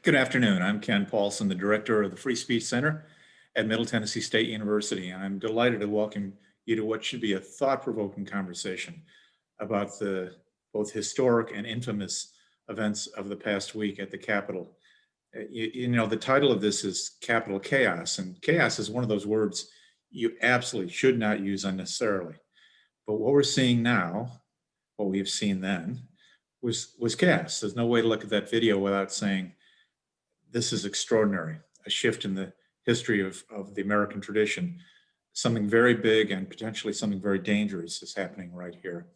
Good afternoon. I'm Ken Paulson, the director of the Free Speech Center at Middle Tennessee State University, and I'm delighted to welcome you to what should be a thought-provoking conversation about the both historic and infamous events of the past week at the Capitol. The title of this is Capitol Chaos, and chaos is one of those words you absolutely should not use unnecessarily. But what we're seeing now, what we have seen then, was chaos. There's no way to look at that video without saying, this is extraordinary, a shift in the history of the American tradition. Something very big and potentially something very dangerous is happening right here.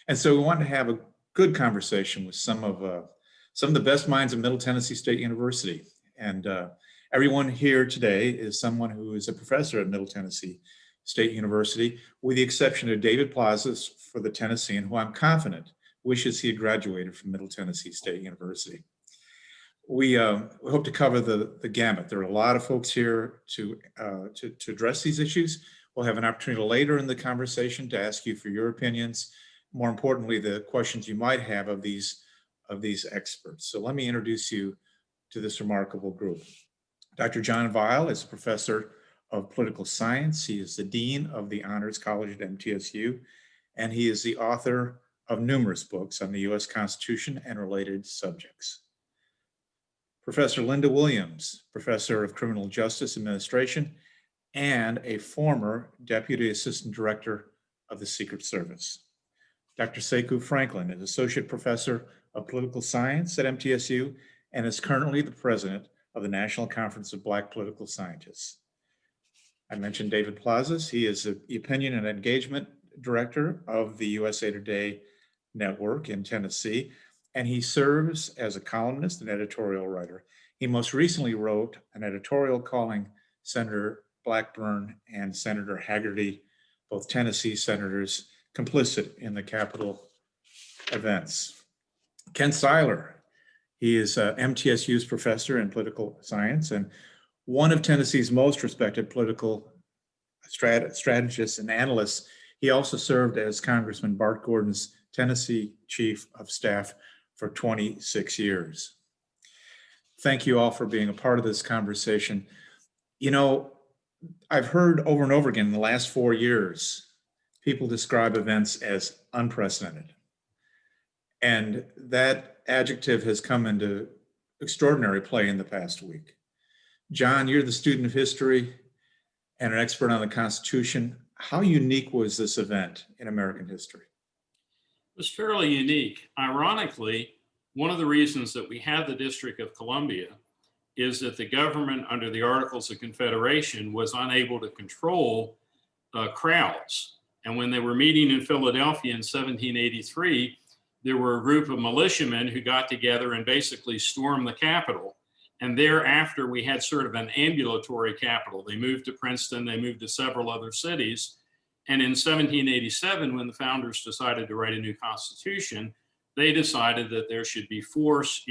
And so we want to have a good conversation with some of the best minds of Middle Tennessee State University. And everyone here today is someone who is a professor at Middle Tennessee State University, with the exception of David Plaza for the Tennessean, who I'm confident wishes he had graduated from Middle Tennessee State University. We hope to cover the gamut. There are a lot of folks here to address these issues. We'll have an opportunity later in the conversation to ask you for your opinions. More importantly, the questions you might have of these experts. So let me introduce you to this remarkable group. Dr. John Weil is a professor of political science. He is the dean of the Honors College at MTSU, and he is the author of numerous books on the U.S. Constitution and related subjects. Professor Lynda Williams, professor of criminal justice administration and a former deputy assistant director of the Secret Service. Dr. Sekou Franklin is associate professor of political science at MTSU and is currently the president of the National Conference of Black Political Scientists. I mentioned David Plaza. He is the opinion and engagement director of the USA Today network in Tennessee, and he serves as a columnist and editorial writer. He most recently wrote an editorial calling Senator Blackburn and Senator Hagerty, both Tennessee senators, complicit in the Capitol events. Ken Syler, he is MTSU's professor in political science and one of Tennessee's most respected political strategists and analysts. He also served as Congressman Bart Gordon's Tennessee Chief of Staff for 26 years. Thank you all for being a part of this conversation. You know, I've heard over and over again in the last 4 years, people describe events as unprecedented. And that adjective has come into extraordinary play in the past week. John, you're the student of history and an expert on the Constitution. How unique was this event in American history? It was fairly unique. Ironically, one of the reasons that we have the District of Columbia is that the government under the Articles of Confederation was unable to control crowds. And when they were meeting in Philadelphia in 1783, there were a group of militiamen who got together and basically stormed the Capitol. And thereafter, we had sort of an ambulatory Capitol. They moved to Princeton, they moved to several other cities. And in 1787, when the founders decided to write a new constitution, they decided that there should be force,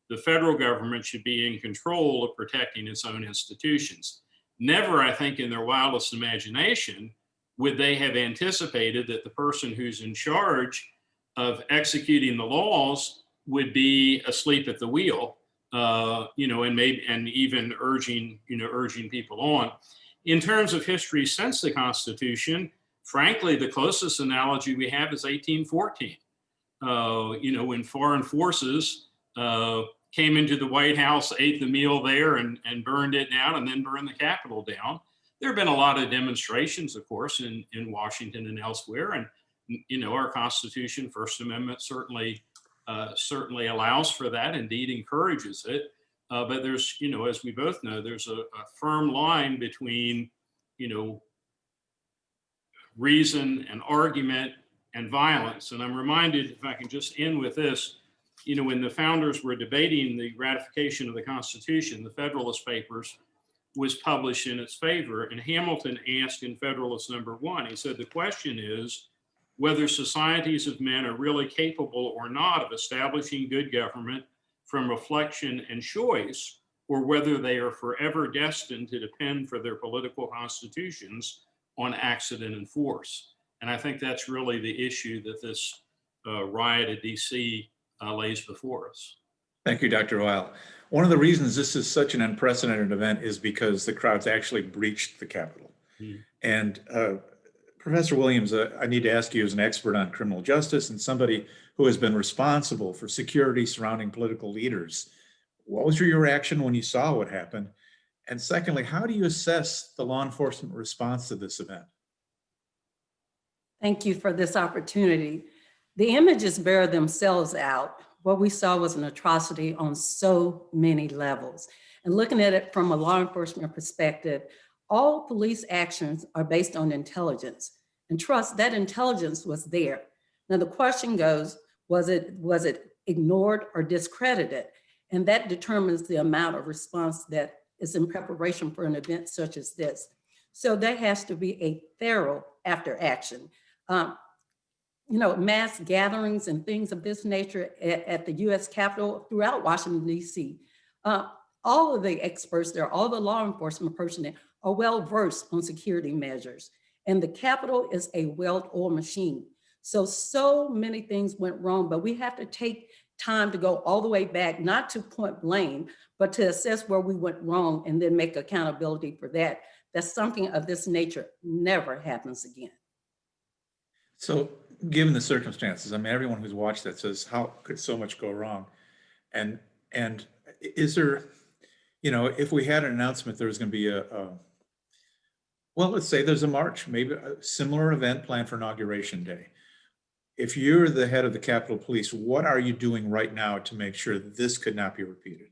the federal government should be in control of protecting its own institutions. Never, I think, in their wildest imagination, would they have anticipated that the person who's in charge of executing the laws would be asleep at the wheel, and even urging people on. In terms of history since the Constitution, frankly, the closest analogy we have is 1814. When foreign forces came into the White House, ate the meal there and burned it down and then burned the Capitol down. There have been a lot of demonstrations, of course, in Washington and elsewhere. And, our Constitution, First Amendment certainly allows for that, indeed encourages it. But there's, as we both know, there's a firm line between, reason and argument and violence. And I'm reminded, if I can just end with this, when the founders were debating the ratification of the Constitution, the Federalist Papers was published in its favor. And Hamilton asked in Federalist number 1, he said, the question is whether societies of men are really capable or not of establishing good government from reflection and choice, or whether they are forever destined to depend for their political constitutions on accident and force. And I think that's really the issue that this riot at DC lays before us. Thank you, Dr. Weil. One of the reasons this is such an unprecedented event is because the crowds actually breached the Capitol. Mm. And Professor Williams, I need to ask you as an expert on criminal justice and somebody who has been responsible for security surrounding political leaders, what was your reaction when you saw what happened? And secondly, how do you assess the law enforcement response to this event? Thank you for this opportunity. The images bear themselves out. What we saw was an atrocity on so many levels. And looking at it from a law enforcement perspective, all police actions are based on intelligence, and trust that intelligence was there. Now the question goes, was it ignored or discredited? And that determines the amount of response that is in preparation for an event such as this. So there has to be a thorough after action. Mass gatherings and things of this nature at the US Capitol throughout Washington, D.C. All of the experts there, all the law enforcement personnel are well-versed on security measures. And the Capitol is a well-oiled machine. So many things went wrong, but we have to take time to go all the way back, not to point blame, but to assess where we went wrong and then make accountability for that. That something of this nature never happens again. So given the circumstances, I mean, everyone who's watched that says, how could so much go wrong? And is there, if we had an announcement, there was going to be well, let's say there's a march, maybe a similar event planned for Inauguration Day. If you're the head of the Capitol Police, what are you doing right now to make sure that this could not be repeated?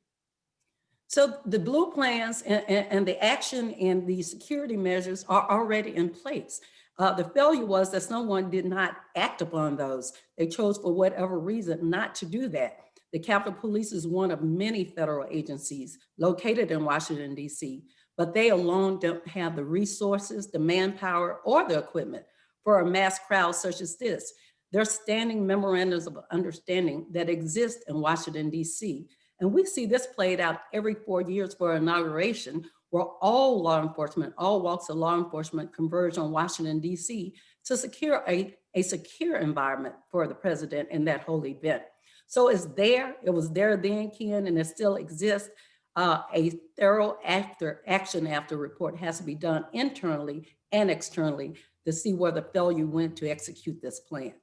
So the blue plans and the action and the security measures are already in place. The failure was that someone did not act upon those. They chose for whatever reason not to do that. The Capitol Police is one of many federal agencies located in Washington, D.C., but they alone don't have the resources, the manpower, or the equipment for a mass crowd such as this. There's standing memorandums of understanding that exist in Washington, D.C., and we see this played out every 4 years for inauguration, where all law enforcement, all walks of law enforcement converge on Washington, D.C. to secure a secure environment for the president in that whole event. So it's there, it was there then, Ken, and it still exists. A thorough action after report has to be done internally and externally to see where the failure went to execute this plan.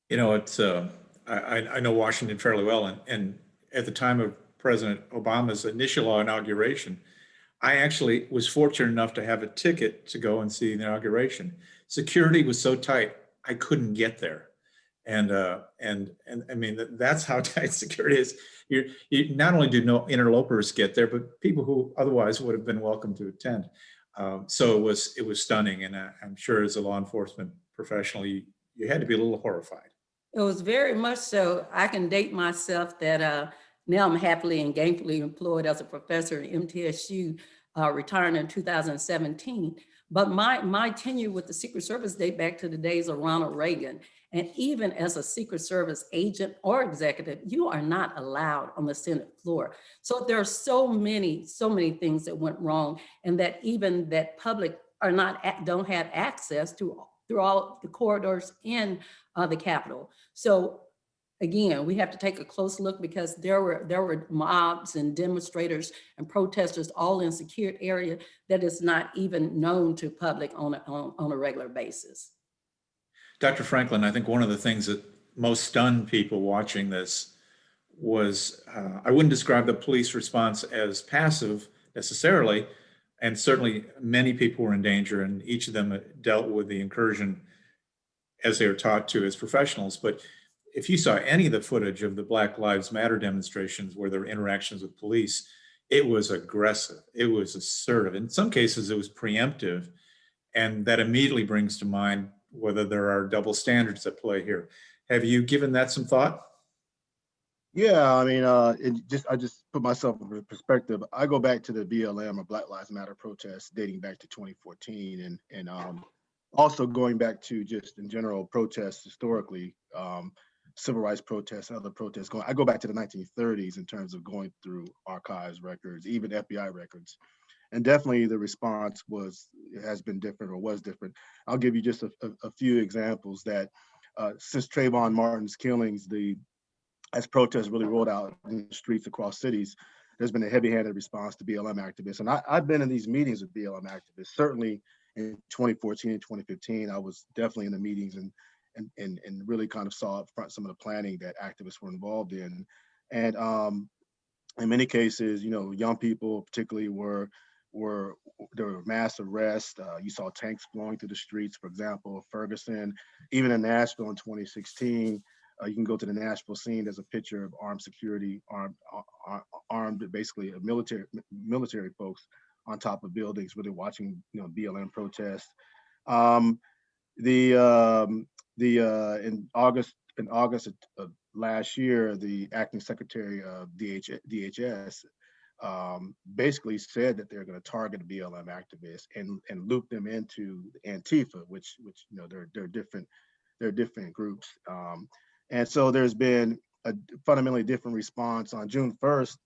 It's I know Washington fairly well, and at the time of President Obama's initial inauguration, I actually was fortunate enough to have a ticket to go and see the inauguration. Security was so tight, I couldn't get there. And I mean, that's how tight security is. You not only do no interlopers get there, but people who otherwise would have been welcome to attend. So it was stunning. And I'm sure as a law enforcement professional, you had to be a little horrified. It was very much so. I can date myself that now I'm happily and gainfully employed as a professor at MTSU, retiring in 2017. But my tenure with the Secret Service date back to the days of Ronald Reagan. And even as a Secret Service agent or executive, you are not allowed on the Senate floor. So there are so many things that went wrong, and that even that public don't have access to through all the corridors in the Capitol. So again, we have to take a close look, because there were mobs and demonstrators and protesters all in secured area that is not even known to public on a regular basis. Dr. Franklin, I think one of the things that most stunned people watching this was, I wouldn't describe the police response as passive necessarily, and certainly many people were in danger, and each of them dealt with the incursion as they were taught to as professionals. But if you saw any of the footage of the Black Lives Matter demonstrations where there were interactions with police, it was aggressive, it was assertive. In some cases, it was preemptive, and that immediately brings to mind whether there are double standards at play here. Have you given that some thought? Yeah, I mean, I just put myself in perspective. I go back to the BLM, or Black Lives Matter protests dating back to 2014, and also going back to just in general protests historically, civil rights protests and other protests. I go back to the 1930s in terms of going through archives records, even FBI records. And definitely the response has been different, or was different. I'll give you just a few examples that since Trayvon Martin's killings, the as protests really rolled out in the streets across cities, there's been a heavy-handed response to BLM activists. And I've been in these meetings with BLM activists. Certainly in 2014 and 2015, I was definitely in the meetings and really kind of saw up front some of the planning that activists were involved in. And in many cases, you know, young people particularly there were mass arrests. You saw tanks flowing through the streets, for example, Ferguson. Even in Nashville in 2016, you can go to the Nashville scene. There's a picture of armed security, armed basically military folks on top of buildings, really watching, you know, BLM protests. In August of last year, the acting secretary of DHS basically said that they're going to target BLM activists and loop them into Antifa, which you know they're different groups. And so there's been a fundamentally different response. On June 1st,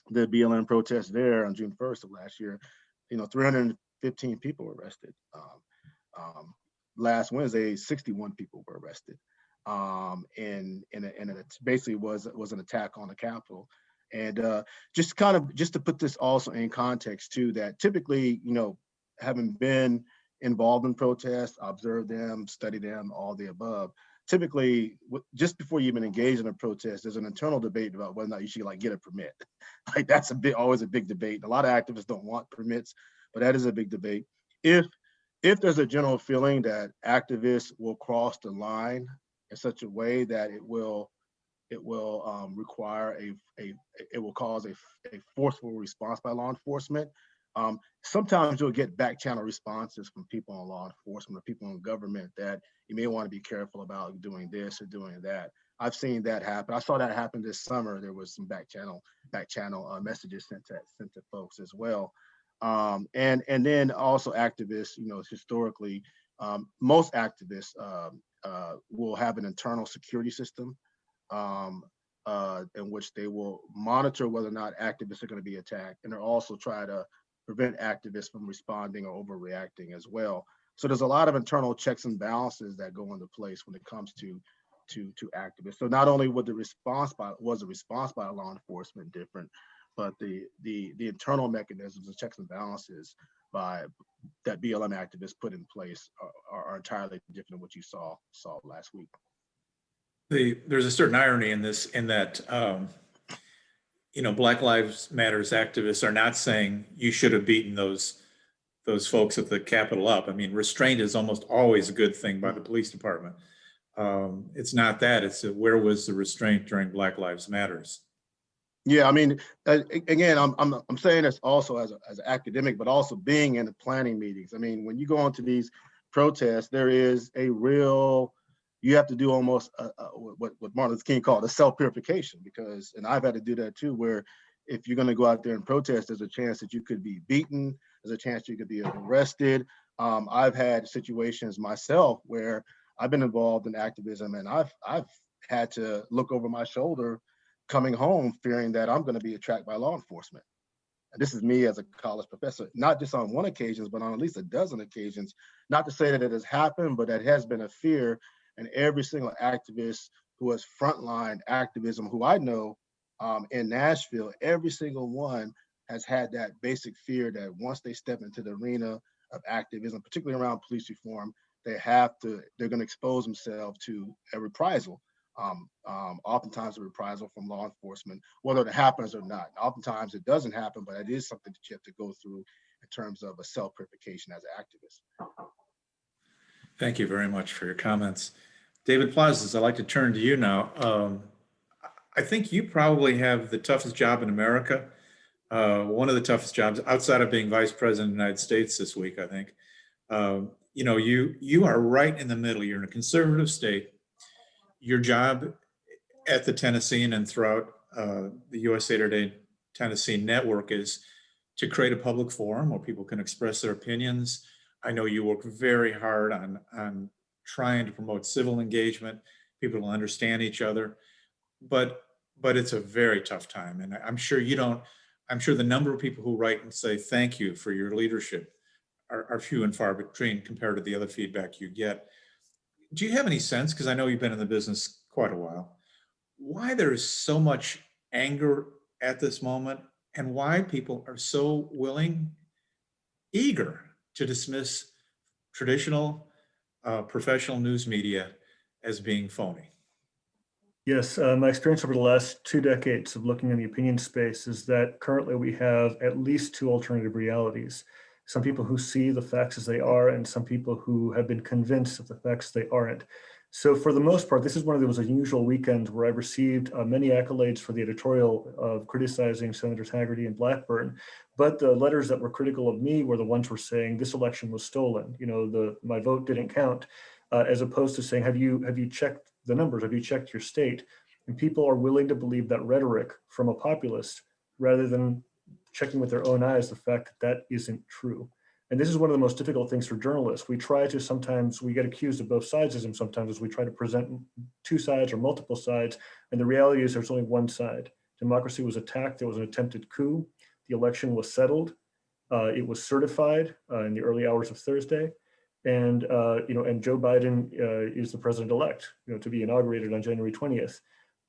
the BLM protest there on June 1st of last year, you know, 315 people were arrested. Last Wednesday, 61 people were arrested. And it basically was an attack on the Capitol. And just to put this also in context too, that typically, you know, having been involved in protests, observed them, studied them, all the above, typically just before you even engage in a protest, there's an internal debate about whether or not you should like get a permit. Like that's always a big debate. A lot of activists don't want permits, but that is a big debate. If there's a general feeling that activists will cross the line in such a way that it will require it will cause a forceful response by law enforcement. Sometimes you'll get back channel responses from people in law enforcement or people in government that you may want to be careful about doing this or doing that. I've seen that happen. I saw that happen this summer. There was some back channel messages sent to folks as well. And then also activists, you know, historically, most activists will have an internal security system in which they will monitor whether or not activists are going to be attacked, and they'll also try to prevent activists from responding or overreacting as well. So there's a lot of internal checks and balances that go into place when it comes to activists. So not only was the response by law enforcement different, but the internal mechanisms and checks and balances that BLM activists put in place are entirely different than what you saw last week. There's a certain irony in this, in that you know, Black Lives Matters activists are not saying you should have beaten those folks at the Capitol up. I mean, restraint is almost always a good thing by the police department. It's not that, it's where was the restraint during Black Lives Matters? Yeah, I mean, again, I'm saying this also as an academic, but also being in the planning meetings. I mean, when you go into these protests, there is a real, you have to do almost what Martin Luther King called a self-purification, because, and I've had to do that too, where if you're going to go out there and protest, there's a chance that you could be beaten, there's a chance you could be arrested. I've had situations myself where I've been involved in activism, and I've had to look over my shoulder coming home fearing that I'm going to be attacked by law enforcement. And this is me as a college professor, not just on one occasion, but on at least a dozen occasions. Not to say that it has happened, but that has been a fear. And every single activist who has frontline activism, who I know in Nashville, every single one has had that basic fear that once they step into the arena of activism, particularly around police reform, they're going to expose themselves to a reprisal. Oftentimes a reprisal from law enforcement, whether it happens or not. Oftentimes it doesn't happen, but it is something that you have to go through in terms of a self-purification as an activist. Thank you very much for your comments. David Plaza, I'd like to turn to you now. I think you probably have the toughest job in America. One of the toughest jobs outside of being Vice President of the United States this week, I think. You know, you are right in the middle. You're in a conservative state. Your job at the Tennessean and throughout the USA Today Tennessee network is to create a public forum where people can express their opinions. I know you work very hard on trying to promote civil engagement. People will understand each other, but it's a very tough time. And I'm sure the number of people who write and say thank you for your leadership are few and far between compared to the other feedback you get. Do you have any sense, because I know you've been in the business quite a while, why there is so much anger at this moment and why people are so eager to dismiss traditional professional news media as being phony. Yes, my experience over the last 2 decades of looking in the opinion space is that currently we have at least 2 alternative realities. Some people who see the facts as they are, and some people who have been convinced of the facts they aren't. So for the most part, this is one of those unusual weekends where I've received many accolades for the editorial of criticizing Senators Hagerty and Blackburn, but the letters that were critical of me were the ones who were saying this election was stolen. You know, my vote didn't count, as opposed to saying, have you checked the numbers? Have you checked your state? And people are willing to believe that rhetoric from a populist rather than checking with their own eyes the fact that that isn't true. And this is one of the most difficult things for journalists. We get accused of both sidesism sometimes as we try to present 2 sides or multiple sides. And the reality is there's only one side. Democracy was attacked. There was an attempted coup. The election was settled. It was certified in the early hours of Thursday. And and Joe Biden is the president-elect, to be inaugurated on January 20th.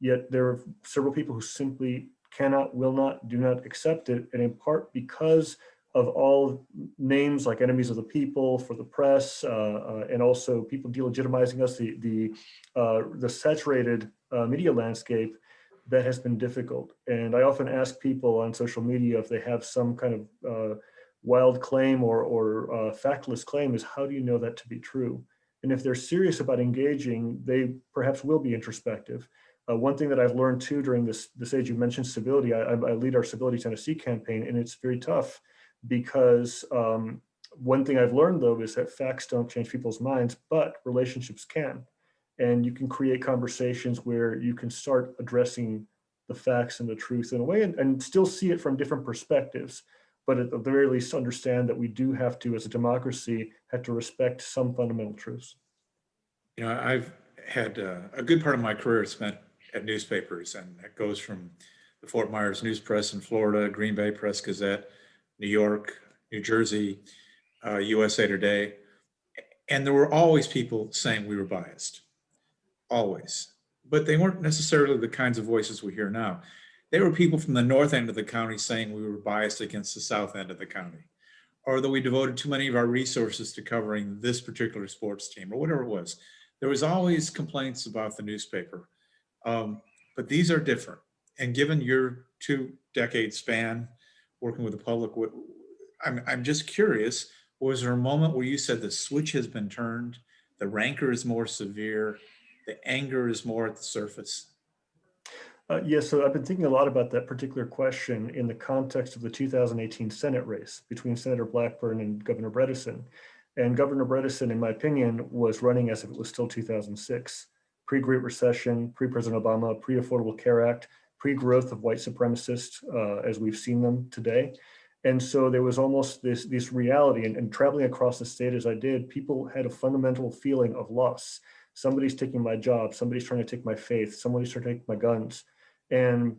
Yet there are several people who simply cannot, will not, do not accept it, and in part because of all names like enemies of the people for the press, and also people delegitimizing us, the saturated media landscape that has been difficult. And I often ask people on social media if they have some kind of wild claim or factless claim is, how do you know that to be true? And if they're serious about engaging, they perhaps will be introspective. One thing that I've learned too during this age, you mentioned civility. I lead our Civility Tennessee campaign, and it's very tough because one thing I've learned though is that facts don't change people's minds, but relationships can. And you can create conversations where you can start addressing the facts and the truth in a way and still see it from different perspectives. But at the very least understand that we do have to, as a democracy, have to respect some fundamental truths. I've had a good part of my career spent at newspapers, and that goes from the Fort Myers News Press in Florida, Green Bay Press Gazette, New York, New Jersey, USA Today. And there were always people saying we were biased, always. But they weren't necessarily the kinds of voices we hear now. There were people from the north end of the county saying we were biased against the south end of the county, or that we devoted too many of our resources to covering this particular sports team, or whatever it was. There was always complaints about the newspaper, but these are different. And given your 2-decade span working with the public, I'm just curious, was there a moment where you said the switch has been turned, the rancor is more severe, the anger is more at the surface? Yes, so I've been thinking a lot about that particular question in the context of the 2018 Senate race between Senator Blackburn and Governor Bredesen. And Governor Bredesen, in my opinion, was running as if it was still 2006, pre-Great Recession, pre-President Obama, pre-Affordable Care Act, pre-growth of white supremacists as we've seen them today. And so there was almost this reality, and traveling across the state as I did, people had a fundamental feeling of loss. Somebody's taking my job, somebody's trying to take my faith, somebody's trying to take my guns. And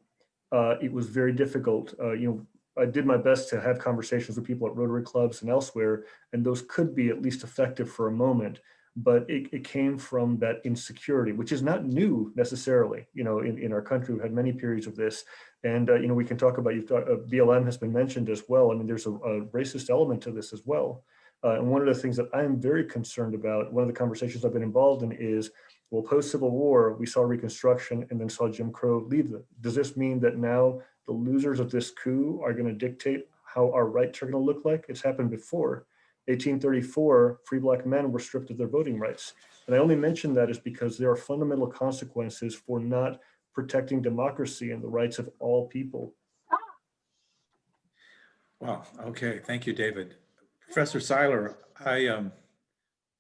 it was very difficult. I did my best to have conversations with people at Rotary clubs and elsewhere, and those could be at least effective for a moment, but it came from that insecurity, which is not new necessarily. In our country, we've had many periods of this. And we can talk about, BLM has been mentioned as well. I mean, there's a racist element to this as well. And one of the things that I'm very concerned about, one of the conversations I've been involved in is, well, post-Civil War, we saw Reconstruction and then saw Jim Crow lead them. Does this mean that now the losers of this coup are going to dictate how our rights are going to look like? It's happened before. 1834, free Black men were stripped of their voting rights. And I only mention that is because there are fundamental consequences for not protecting democracy and the rights of all people. Wow. Okay. Thank you, David. Professor Syler, I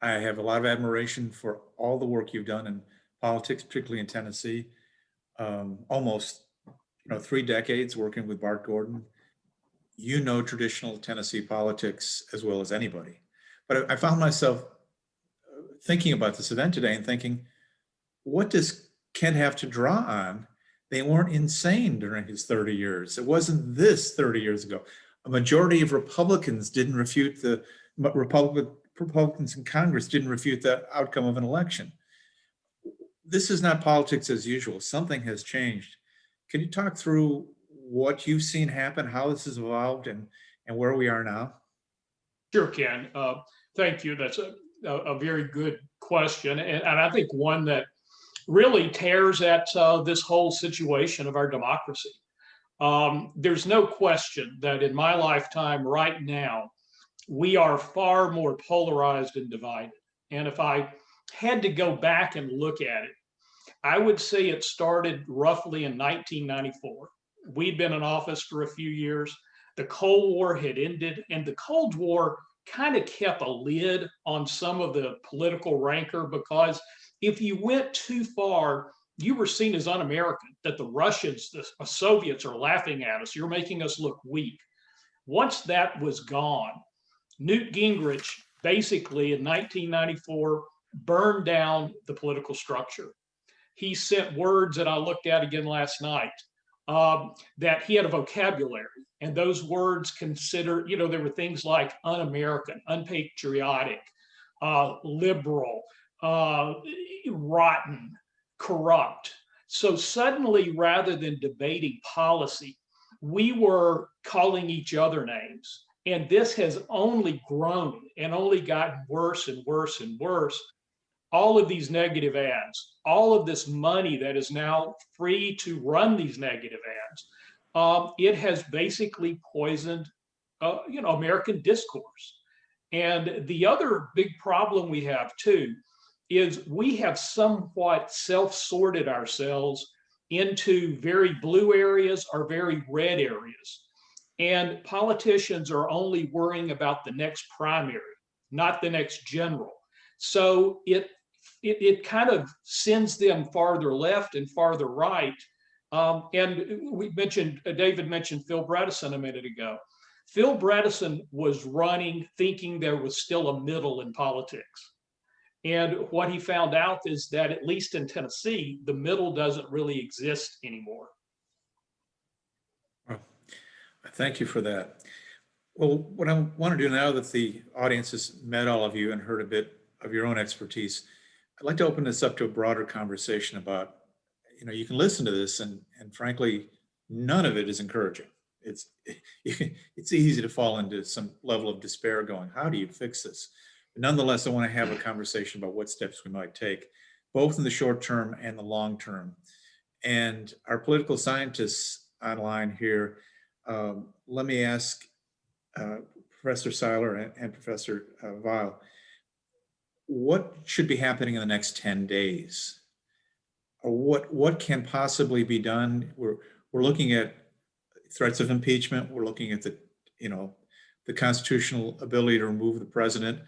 have a lot of admiration for all the work you've done in politics, particularly in Tennessee. Almost 3 decades working with Bart Gordon. Traditional Tennessee politics as well as anybody. But I found myself thinking about this event today and thinking, what does Ken have to draw on? They weren't insane during his 30 years. It wasn't this 30 years ago. A majority of Republicans didn't refute Republicans in Congress didn't refute the outcome of an election. this is not politics as usual. Something has changed. Can you talk through what you've seen happen, how this has evolved, and where we are now? Sure, Ken. Thank you. That's a very good question. And I think one that really tears at this whole situation of our democracy. There's no question that in my lifetime right now, we are far more polarized and divided. And if I had to go back and look at it, I would say it started roughly in 1994. We'd been in office for a few years. The Cold War had ended, and the Cold War kind of kept a lid on some of the political rancor, because if you went too far, you were seen as un-American, that the Russians, the Soviets are laughing at us. You're making us look weak. Once that was gone, Newt Gingrich basically in 1994 burned down the political structure. He sent words that I looked at again last night, that he had a vocabulary, and those words considered, there were things like un-American, unpatriotic, liberal, rotten, corrupt. So suddenly, rather than debating policy, we were calling each other names. And this has only grown and only gotten worse and worse and worse. All of these negative ads, all of this money that is now free to run these negative ads, it has basically poisoned, American discourse. And the other big problem we have too is we have somewhat self-sorted ourselves into very blue areas or very red areas. And politicians are only worrying about the next primary, not the next general. So it kind of sends them farther left and farther right. And David mentioned Phil Bredesen a minute ago. Phil Bredesen was running thinking there was still a middle in politics. And what he found out is that, at least in Tennessee, the middle doesn't really exist anymore. Well, thank you for that. Well, what I want to do now that the audience has met all of you and heard a bit of your own expertise, I'd like to open this up to a broader conversation about, you can listen to this and frankly, none of it is encouraging. It's easy to fall into some level of despair going, how do you fix this? But nonetheless, I want to have a conversation about what steps we might take, both in the short term and the long term. And our political scientists online here, let me ask Professor Syler and Professor Weil, what should be happening in the next 10 days? Or what can possibly be done? We're looking at threats of impeachment. We're looking at the constitutional ability to remove the president.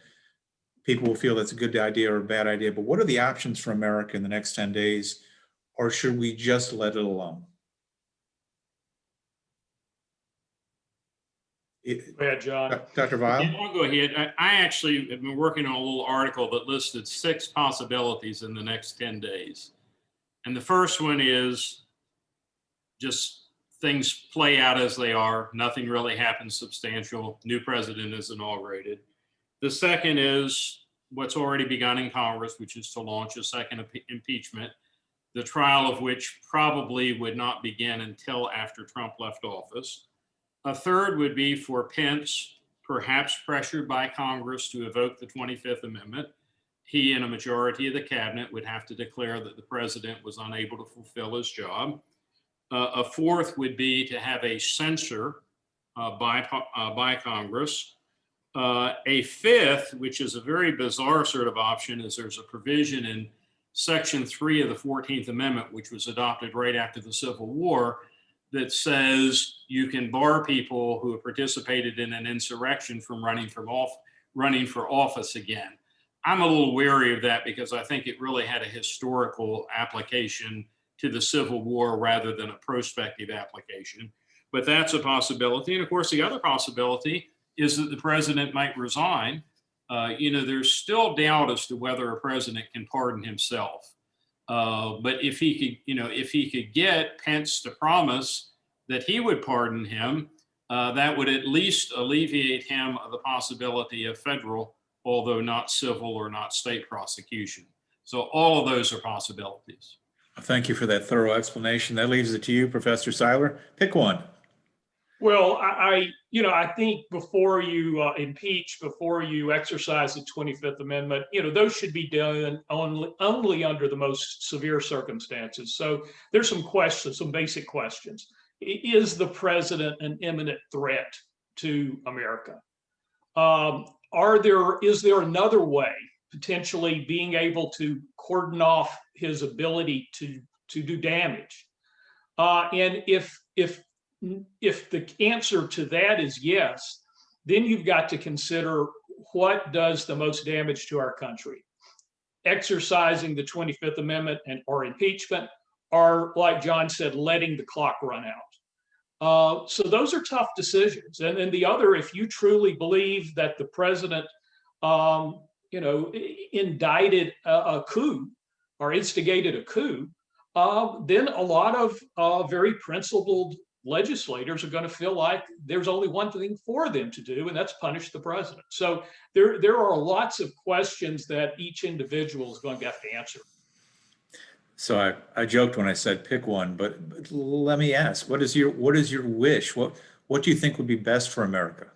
People will feel that's a good idea or a bad idea, but what are the options for America in the next 10 days? Or should we just let it alone? Go ahead, John. Dr. Weil? Yeah, I'll go ahead. I actually have been working on a little article that listed 6 possibilities in the next 10 days. And the first one is just things play out as they are. Nothing really happens substantial. New president is inaugurated. The second is what's already begun in Congress, which is to launch a second impeachment, the trial of which probably would not begin until after Trump left office. A third would be for Pence, perhaps pressured by Congress to evoke the 25th Amendment. He and a majority of the cabinet would have to declare that the president was unable to fulfill his job. A fourth would be to have a censure by Congress. A fifth, which is a very bizarre sort of option, is there's a provision in Section 3 of the 14th Amendment, which was adopted right after the Civil War, that says you can bar people who have participated in an insurrection from running for office again. I'm a little wary of that because I think it really had a historical application to the Civil War rather than a prospective application. But that's a possibility. And of course, the other possibility is that the president might resign. There's still doubt as to whether a president can pardon himself. But if he could get Pence to promise that he would pardon him, that would at least alleviate him of the possibility of federal, although not civil or not state prosecution. So all of those are possibilities. Thank you for that thorough explanation. That leaves it to you, Professor Syler. Pick one. Well, I think before you impeach, before you exercise the 25th Amendment, those should be done only under the most severe circumstances. So there's some questions, some basic questions. Is the president an imminent threat to America? Is there another way, potentially being able to cordon off his ability to do damage? And if the answer to that is yes, then you've got to consider what does the most damage to our country. Exercising the 25th Amendment or impeachment, or like John said, letting the clock run out. So those are tough decisions. And then the other, if you truly believe that the president, indicted a coup or instigated a coup, then a lot of very principled legislators are going to feel like there's only one thing for them to do, and that's punish the president. So there are lots of questions that each individual is going to have to answer. So I joked when I said pick one, but let me ask, what is your wish? What do you think would be best for America?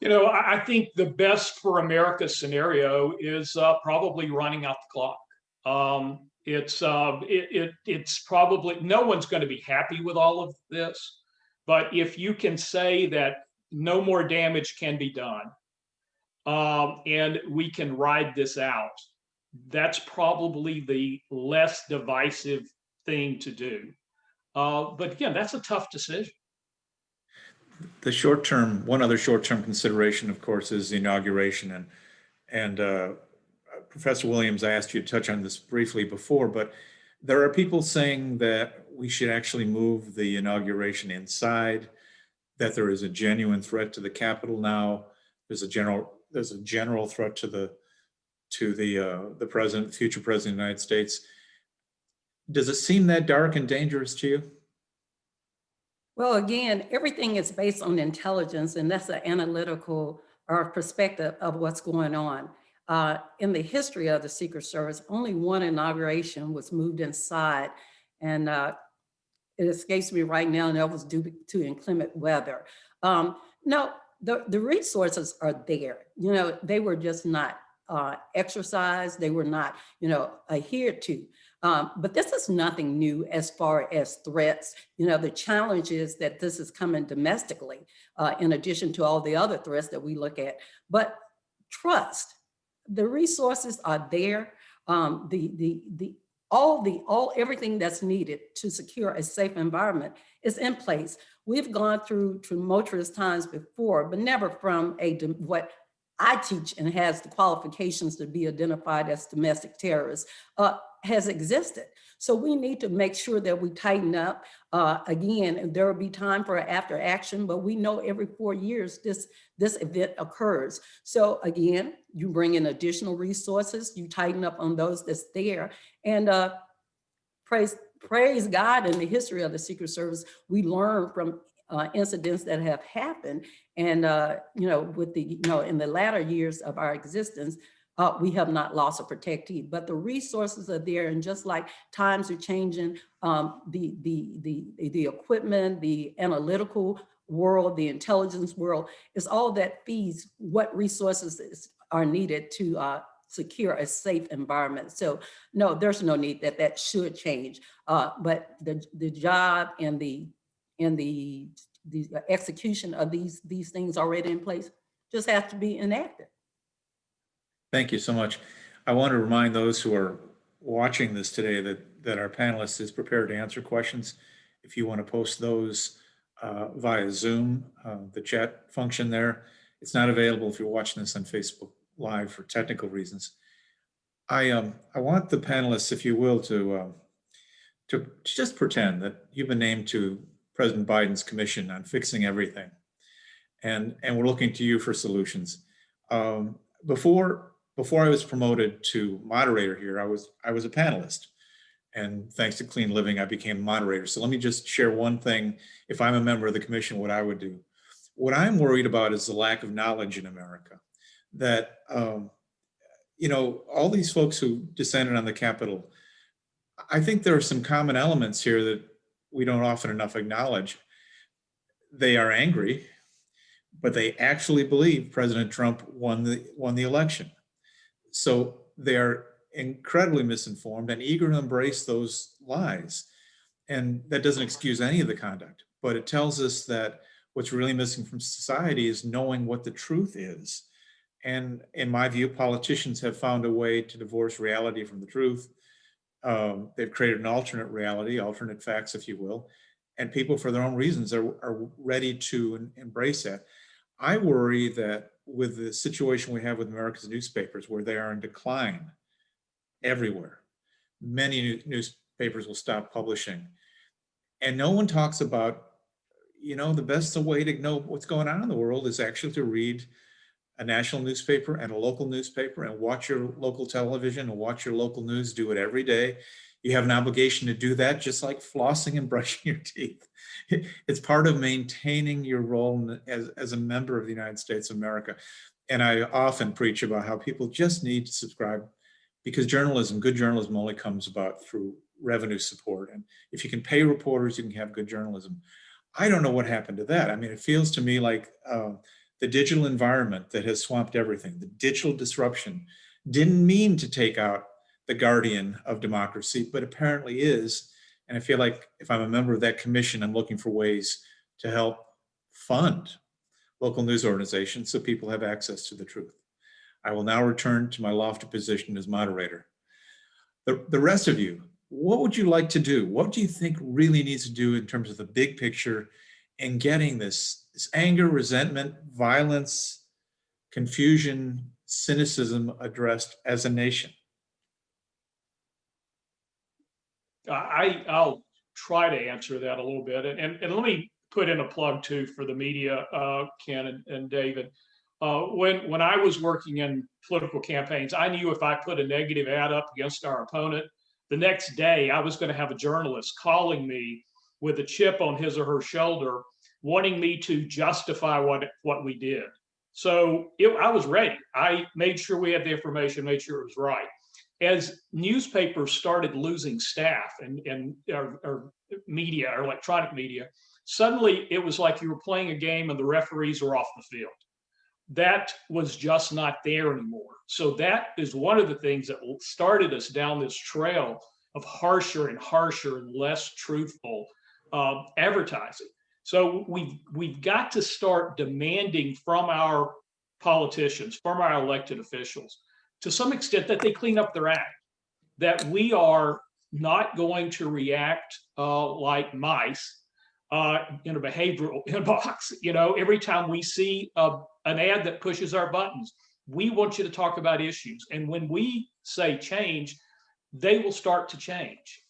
I think the best for America scenario is probably running out the clock. It's probably, no one's going to be happy with all of this, but if you can say that no more damage can be done, and we can ride this out, that's probably the less divisive thing to do. But again, that's a tough decision. One other short-term consideration, of course, is the inauguration. And Professor Williams, I asked you to touch on this briefly before, but there are people saying that we should actually move the inauguration inside, that there is a genuine threat to the Capitol now. There's a general threat to the president, future president of the United States. Does it seem that dark and dangerous to you? Well, again, everything is based on intelligence, and that's an analytical perspective of what's going on. In the history of the Secret Service, only one inauguration was moved inside, and it escapes me right now, and that was due to inclement weather. No, the resources are there. They were just not exercised. They were not, adhered to. But this is nothing new as far as threats. The challenge is that this is coming domestically, in addition to all the other threats that we look at. But trust, the resources are there. Everything that's needed to secure a safe environment is in place. We've gone through tumultuous times before, but never from what I teach and has the qualifications to be identified as domestic terrorists has existed. So we need to make sure that we tighten up. Again, there will be time for after action, but we know every 4 years this event occurs. So again, you bring in additional resources, you tighten up on those that's there, and praise God, in the history of the Secret Service, we learn from incidents that have happened. And, with in the latter years of our existence, we have not lost a protectee, but the resources are there. And just like times are changing, the equipment, the analytical world, the intelligence world, is all that feeds what resources are needed to secure a safe environment. So no, there's no need that should change. But the job and the execution of these things already in place just have to be enacted. Thank you so much. I want to remind those who are watching this today that our panelist is prepared to answer questions. If you want to post those via Zoom, the chat function there, it's not available if you're watching this on Facebook Live for technical reasons. I want the panelists, if you will, to just pretend that you've been named to President Biden's commission on fixing everything, and we're looking to you for solutions. Before I was promoted to moderator here, I was a panelist, and thanks to Clean Living, I became moderator. So let me just share one thing. If I'm a member of the commission, what I would do. What I'm worried about is the lack of knowledge in America. That you know, all these folks who descended on the Capitol, I think there are some common elements here that we don't often enough acknowledge. They are angry, but they actually believe President Trump won the election. So they are incredibly misinformed and eager to embrace those lies. And that doesn't excuse any of the conduct, but it tells us that what's really missing from society is knowing what the truth is. And in my view, politicians have found a way to divorce reality from the truth. They've created an alternate reality, alternate facts, if you will, and people for their own reasons are ready to embrace that. I worry that with the situation we have with America's newspapers, where they are in decline everywhere, many newspapers will stop publishing. And no one talks about, you know, the best way to know what's going on in the world is actually to read a national newspaper and a local newspaper and watch your local television and watch your local news. Do it every day. You have an obligation to do that, just like flossing and brushing your teeth. It's part of maintaining your role as a member of the United States of America. And I often preach about how people just need to subscribe, because journalism, good journalism, only comes about through revenue support. And if you can pay reporters, you can have good journalism. I don't know what happened to that. I mean, it feels to me like the digital environment that has swamped everything, the digital disruption, didn't mean to take out the guardian of democracy, but apparently is. And I feel like if I'm a member of that commission, I'm looking for ways to help fund local news organizations so people have access to the truth. I will now return to my lofty position as moderator. The rest of you, what would you like to do? What do you think really needs to do in terms of the big picture in getting this anger, resentment, violence, confusion, cynicism addressed as a nation? I'll try to answer that a little bit. And let me put in a plug too for the media, Ken and David. When I was working in political campaigns, I knew if I put a negative ad up against our opponent, the next day I was going to have a journalist calling me with a chip on his or her shoulder, wanting me to justify what we did. So I was ready. I made sure we had the information, made sure it was right. As newspapers started losing staff and our media, our electronic media, suddenly it was like you were playing a game and the referees were off the field. That was just not there anymore. So that is one of the things that started us down this trail of harsher and harsher and less truthful advertising. So we've got to start demanding from our politicians, from our elected officials, to some extent, that they clean up their act, that we are not going to react like mice in a behavioral inbox. You know, every time we see an ad that pushes our buttons, we want you to talk about issues. And when we say change, they will start to change.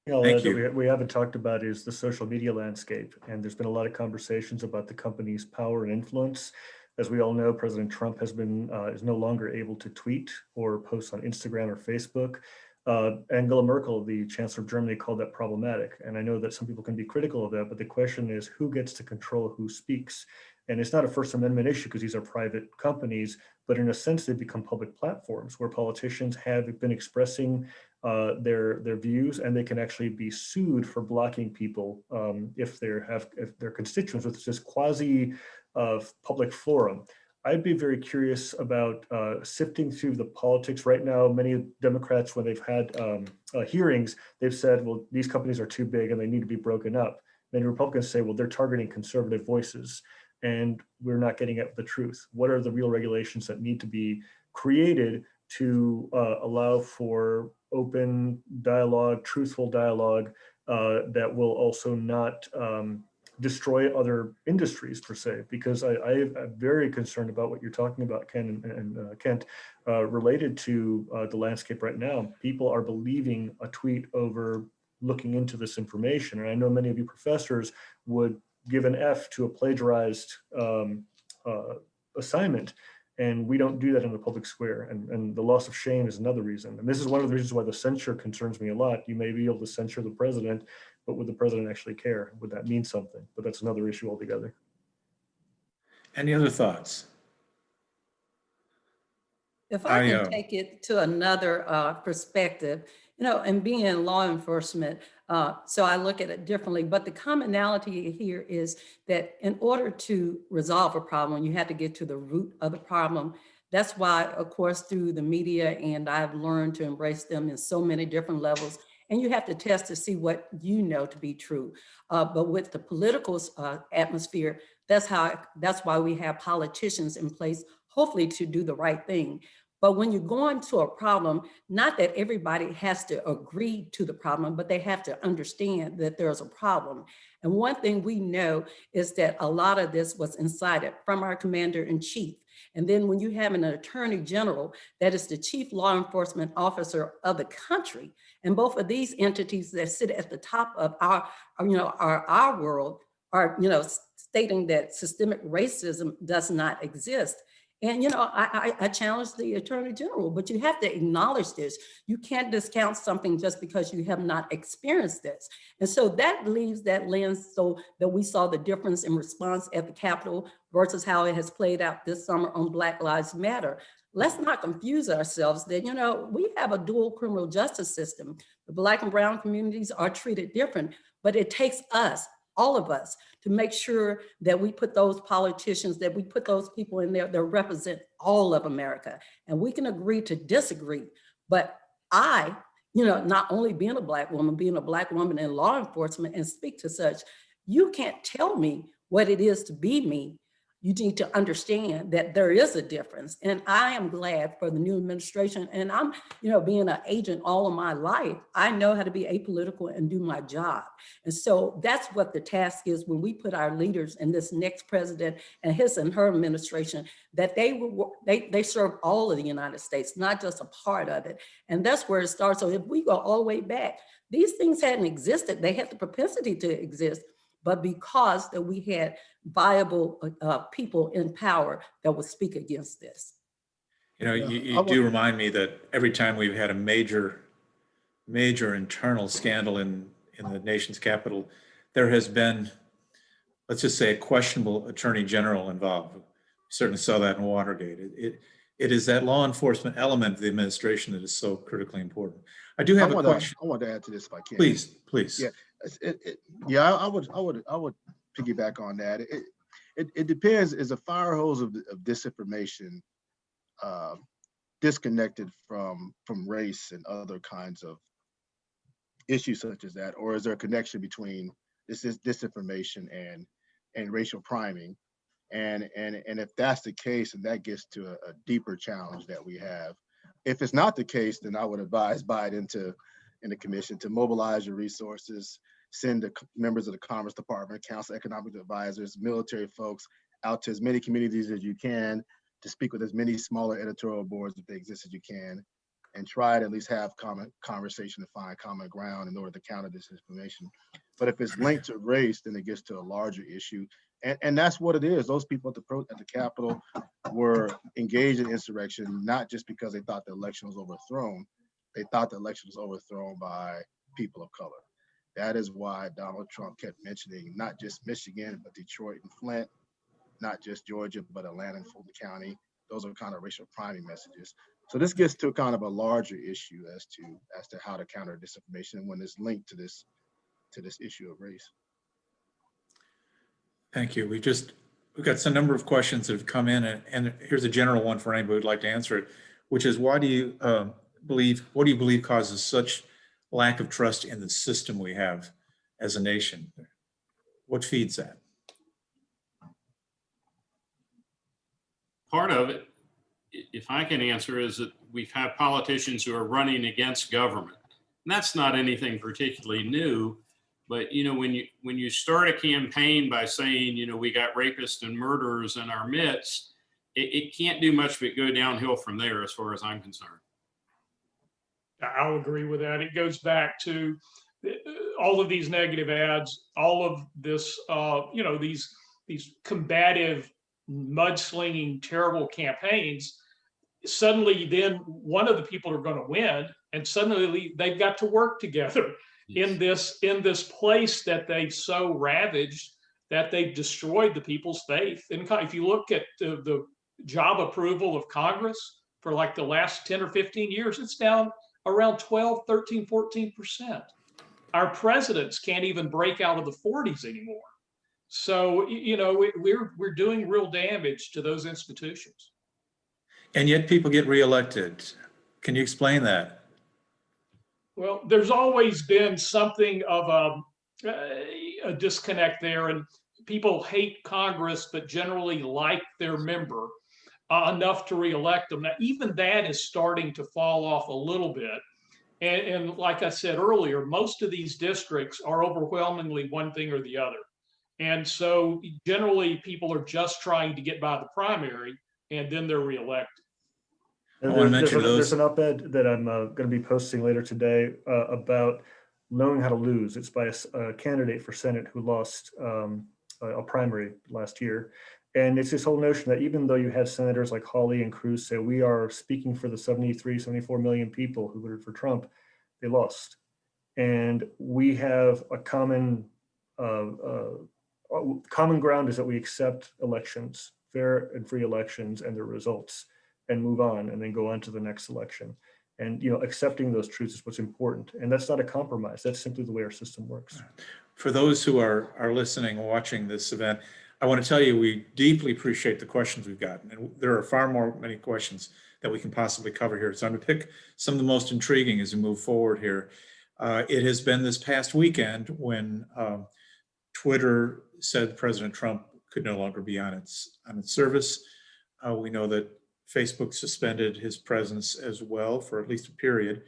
You know, Thank that you. we haven't talked about is the social media landscape. And there's been a lot of conversations about the company's power and influence. As we all know, President Trump has been is no longer able to tweet or post on Instagram or Facebook. Angela Merkel, the Chancellor of Germany, called that problematic. And I know that some people can be critical of that, but the question is who gets to control who speaks? And it's not a First Amendment issue because these are private companies, but in a sense, they become public platforms where politicians have been expressing their views, and they can actually be sued for blocking people if their constituents with this quasi public forum. I'd be very curious about sifting through the politics right now. Many Democrats, when they've had hearings, they've said, well, these companies are too big and they need to be broken up. Many Republicans say, well, they're targeting conservative voices and we're not getting at the truth. What are the real regulations that need to be created to allow for open dialogue, truthful dialogue that will also not destroy other industries per se? Because I'm very concerned about what you're talking about, Ken and Kent, related to the landscape right now. People are believing a tweet over looking into this information. And I know many of you professors would give an F to a plagiarized assignment. And we don't do that in the public square. And the loss of shame is another reason. And this is one of the reasons why the censure concerns me a lot. You may be able to censure the president, but would the president actually care? Would that mean something? But that's another issue altogether. Any other thoughts? If I can I, take it to another perspective, and being in law enforcement, so I look at it differently, but the commonality here is that in order to resolve a problem, you have to get to the root of the problem. That's why, of course, through the media, and I've learned to embrace them in so many different levels, and you have to test to see what you know to be true. But with the political atmosphere, that's why we have politicians in place, hopefully to do the right thing. But when you go into a problem, not that everybody has to agree to the problem, but they have to understand that there's a problem. And one thing we know is that a lot of this was incited from our commander in chief. And then when you have an attorney general that is the chief law enforcement officer of the country, and both of these entities that sit at the top of our world are, stating that systemic racism does not exist. And, I challenge the attorney general, but you have to acknowledge this. You can't discount something just because you have not experienced this. And so that leaves that lens so that we saw the difference in response at the Capitol versus how it has played out this summer on Black Lives Matter. Let's not confuse ourselves that, we have a dual criminal justice system. The Black and brown communities are treated different, but it takes us, all of us, to make sure that we put those politicians, that we put those people in there that represent all of America. And we can agree to disagree. But I, not only being a Black woman in law enforcement and speak to such, you can't tell me what it is to be me. You need to understand that there is a difference. And I am glad for the new administration. And I'm, being an agent all of my life, I know how to be apolitical and do my job. And so that's what the task is when we put our leaders in this next president and his and her administration, that they serve all of the United States, not just a part of it. And that's where it starts. So if we go all the way back, these things hadn't existed. They had the propensity to exist, but because that we had viable people in power that would speak against this. You do remind me that every time we've had a major internal scandal in the nation's capital, there has been, let's just say, a questionable attorney general involved. We certainly saw that in Watergate. It is that law enforcement element of the administration that is so critically important. I do have a question. I want to add to this if I can. Please. Yeah. I would piggyback on that. It depends. Is a fire hose of disinformation disconnected from race and other kinds of issues such as that, or is there a connection between disinformation and racial priming? And if that's the case, and that gets to a deeper challenge that we have. If it's not the case, then I would advise Biden in the commission to mobilize your resources, send the members of the Commerce Department, Council of Economic Advisors, military folks out to as many communities as you can to speak with as many smaller editorial boards if they exist as you can, and try to at least have common conversation to find common ground in order to counter this information. But if it's linked to race, then it gets to a larger issue. And that's what it is. Those people at the Capitol were engaged in insurrection, not just because they thought the election was overthrown. They thought the election was overthrown by people of color. That is why Donald Trump kept mentioning not just Michigan, but Detroit and Flint, not just Georgia, but Atlanta and Fulton County. Those are kind of racial priming messages. So this gets to kind of a larger issue as to how to counter disinformation when it's linked to this issue of race. Thank you. We've got some number of questions that have come in, and here's a general one for anybody who'd like to answer it, which is what do you believe causes such lack of trust in the system we have as a nation? What feeds that? Part of it, if I can answer, is that we've had politicians who are running against government. And that's not anything particularly new. But when you start a campaign by saying, we got rapists and murderers in our midst, it can't do much but go downhill from there, as far as I'm concerned. I'll agree with that. It goes back to all of these negative ads, all of this, these combative, mudslinging, terrible campaigns. Suddenly, then one of the people are going to win, and suddenly they've got to work together. Yes. in this place that they've so ravaged that they've destroyed the people's faith. And if you look at the job approval of Congress for like the last 10 or 15 years. It's down around 12, 13, 14%. Our presidents can't even break out of the 40s anymore. So, you know, we're doing real damage to those institutions. And yet people get reelected. Can you explain that? Well, there's always been something of a disconnect there, and people hate Congress, but generally like their member enough to reelect them. Now, even that is starting to fall off a little bit. And like I said earlier, most of these districts are overwhelmingly one thing or the other. And so generally people are just trying to get by the primary and then they're reelected. I want to mention There's those. an op-ed that I'm going to be posting later today about knowing how to lose. It's by a candidate for Senate who lost a primary last year. And it's this whole notion that even though you had senators like Hawley and Cruz say, we are speaking for the 73, 74 million people who voted for Trump, they lost. And we have a common ground is that we accept elections, fair and free elections and their results, and move on and then go on to the next election. And, you know, accepting those truths is what's important. And that's not a compromise. That's simply the way our system works. For those who are listening and watching this event, I want to tell you, we deeply appreciate the questions we've gotten. And there are many questions that we can possibly cover here. So I'm going to pick some of the most intriguing as we move forward here. It has been this past weekend when Twitter said President Trump could no longer be on its service. We know that Facebook suspended his presence as well for at least a period.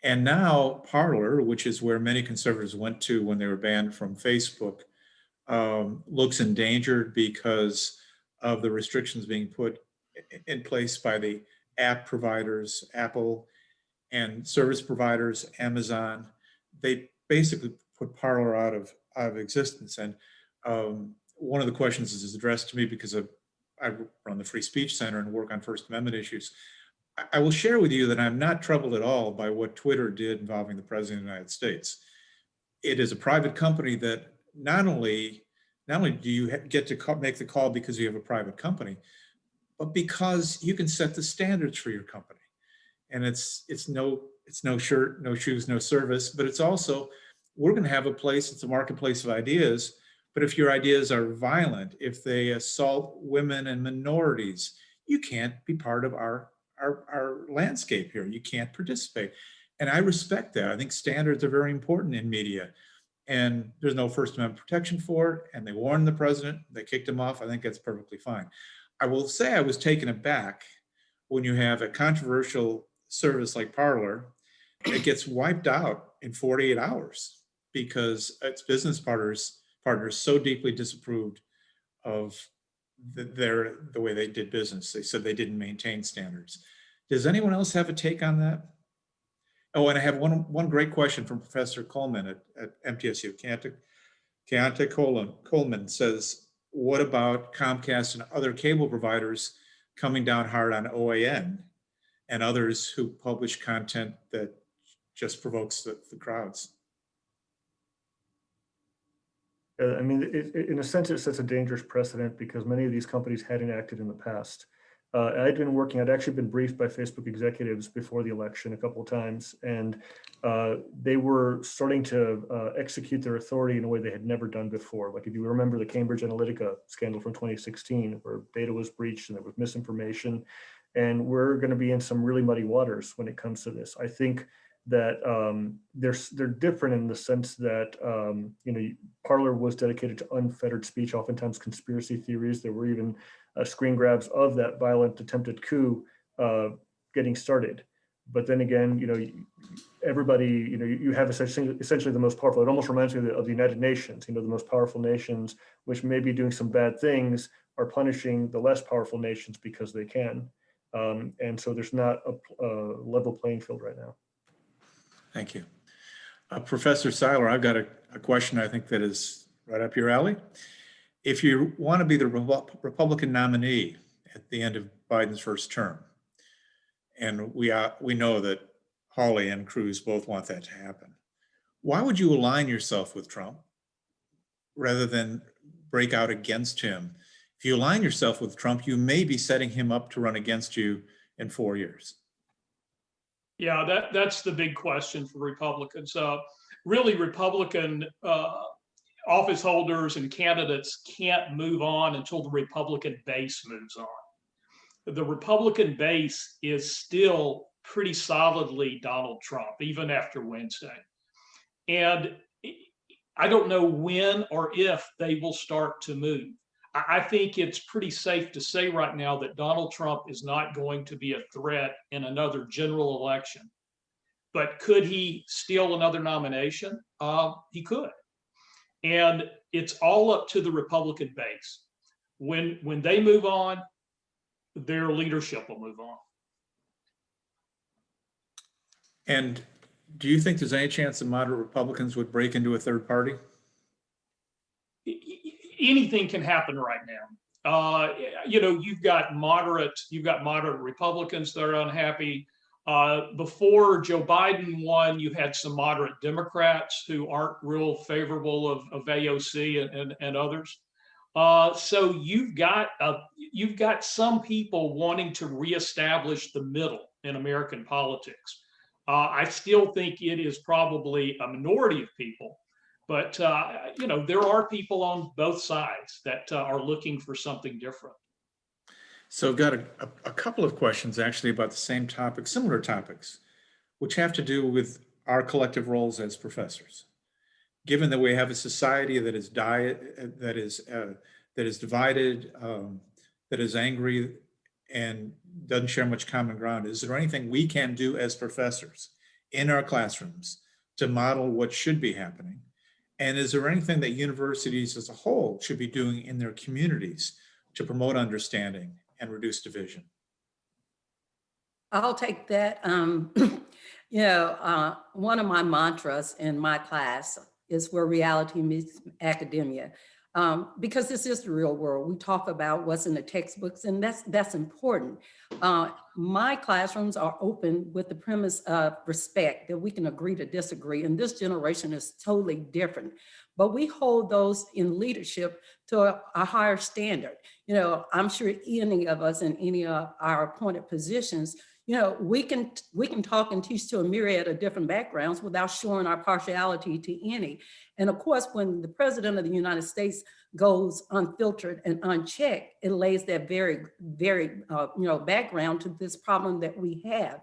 And now Parler, which is where many conservatives went to when they were banned from Facebook, looks endangered because of the restrictions being put in place by the app providers, Apple, and service providers, Amazon. They basically put Parler out of existence. And one of the questions is addressed to me because I run the Free Speech Center and work on First Amendment issues. I will share with you that I'm not troubled at all by what Twitter did involving the President of the United States. It is a private company that not only do you get to make the call because you have a private company, but because you can set the standards for your company. And it's no shirt, no shoes, no service, but it's also, we're going to have a place, it's a marketplace of ideas. But if your ideas are violent, if they assault women and minorities, you can't be part of our landscape here. You can't participate. And I respect that. I think standards are very important in media. And there's no First Amendment protection for it. And they warned the president, they kicked him off. I think that's perfectly fine. I will say I was taken aback when you have a controversial service like Parler that gets wiped out in 48 hours because its business partners so deeply disapproved of the way they did business. They said they didn't maintain standards. Does anyone else have a take on that? Oh, and I have one great question from Professor Coleman at MTSU. Keontae Coleman says, what about Comcast and other cable providers coming down hard on OAN and others who publish content that just provokes the crowds? I mean, in a sense, it sets a dangerous precedent because many of these companies hadn't acted in the past. I'd actually been briefed by Facebook executives before the election a couple of times, and they were starting to execute their authority in a way they had never done before. Like if you remember the Cambridge Analytica scandal from 2016, where data was breached and there was misinformation, and we're going to be in some really muddy waters when it comes to this. I think that they're different in the sense that Parler was dedicated to unfettered speech, oftentimes conspiracy theories. There were even screen grabs of that violent attempted coup getting started. But then again, everybody, you have essentially the most powerful. It almost reminds me of the United Nations. The most powerful nations, which may be doing some bad things, are punishing the less powerful nations because they can. And so there's not a level playing field right now. Thank you. Professor Syler, I've got a question I think that is right up your alley. If you want to be the Republican nominee at the end of Biden's first term, and we know that Hawley and Cruz both want that to happen, why would you align yourself with Trump rather than break out against him? If you align yourself with Trump, you may be setting him up to run against you in 4 years? Yeah, that's the big question for Republicans. Really, Republican office holders and candidates can't move on until the Republican base moves on. The Republican base is still pretty solidly Donald Trump, even after Wednesday. And I don't know when or if they will start to move. I think it's pretty safe to say right now that Donald Trump is not going to be a threat in another general election. But could he steal another nomination? He could. And it's all up to the Republican base. When they move on, their leadership will move on. And do you think there's any chance that moderate Republicans would break into a third party? Anything can happen right now. You've got moderate Republicans that are unhappy. Before Joe Biden won, you had some moderate Democrats who aren't real favorable of AOC and others. So you've got some people wanting to reestablish the middle in American politics. I still think it is probably a minority of people, but there are people on both sides that are looking for something different. So I've got a couple of questions actually about the same topic, similar topics, which have to do with our collective roles as professors. Given that we have a society that is divided, that is angry, and doesn't share much common ground, is there anything we can do as professors in our classrooms to model what should be happening? And is there anything that universities as a whole should be doing in their communities to promote understanding and reduce division? I'll take that. One of my mantras in my class is where reality meets academia. Because this is the real world. We talk about what's in the textbooks, and that's important. My classrooms are open with the premise of respect, that we can agree to disagree, and this generation is totally different. But we hold those in leadership to a higher standard. I'm sure any of us in any of our appointed positions, we can talk and teach to a myriad of different backgrounds without showing our partiality to any. And of course, when the president of the United States goes unfiltered and unchecked, it lays that very, very, background to this problem that we have.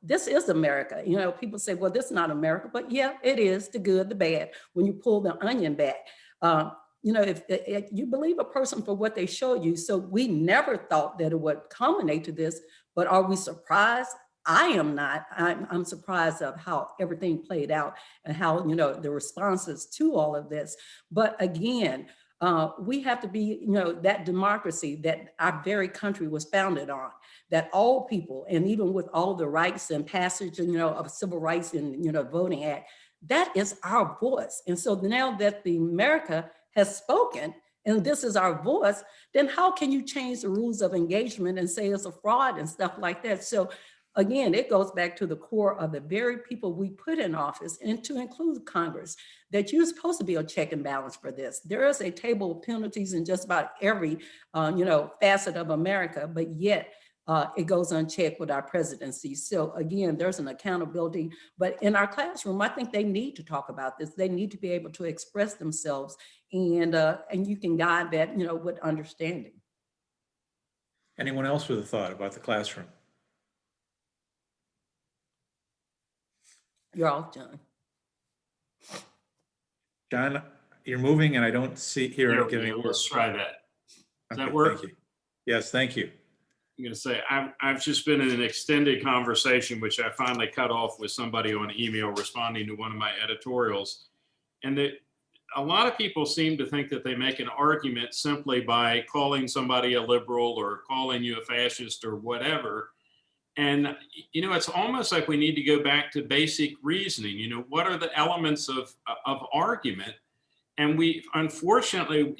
This is America. People say, well, this is not America, but yeah, it is, the good, the bad, when you pull the onion back. If you believe a person for what they show you, so we never thought that it would culminate to this, but are we surprised? I am not. I'm surprised of how everything played out and how, the responses to all of this. But again, we have to be, that democracy that our very country was founded on, that all people, and even with all the rights and passage, of civil rights and, voting act, that is our voice. And so now that the America has spoken, and this is our voice, then how can you change the rules of engagement and say it's a fraud and stuff like that? So again, it goes back to the core of the very people we put in office, and to include Congress, that you're supposed to be a check and balance for this. There is a table of penalties in just about every, facet of America, but yet it goes unchecked with our presidency. So again, there's an accountability, but in our classroom, I think they need to talk about this. They need to be able to express themselves, and you can guide that, with understanding. Anyone else with a thought about the classroom? You're off, John. John, you're moving and I don't hear There it we getting go. worse. Let's try that. Does that Okay, work? thank you. Yes, thank you. I'm going to say, I've just been in an extended conversation, which I finally cut off with somebody on email responding to one of my editorials. And that a lot of people seem to think that they make an argument simply by calling somebody a liberal or calling you a fascist or whatever. And, it's almost like we need to go back to basic reasoning. What are the elements of argument? And we, unfortunately,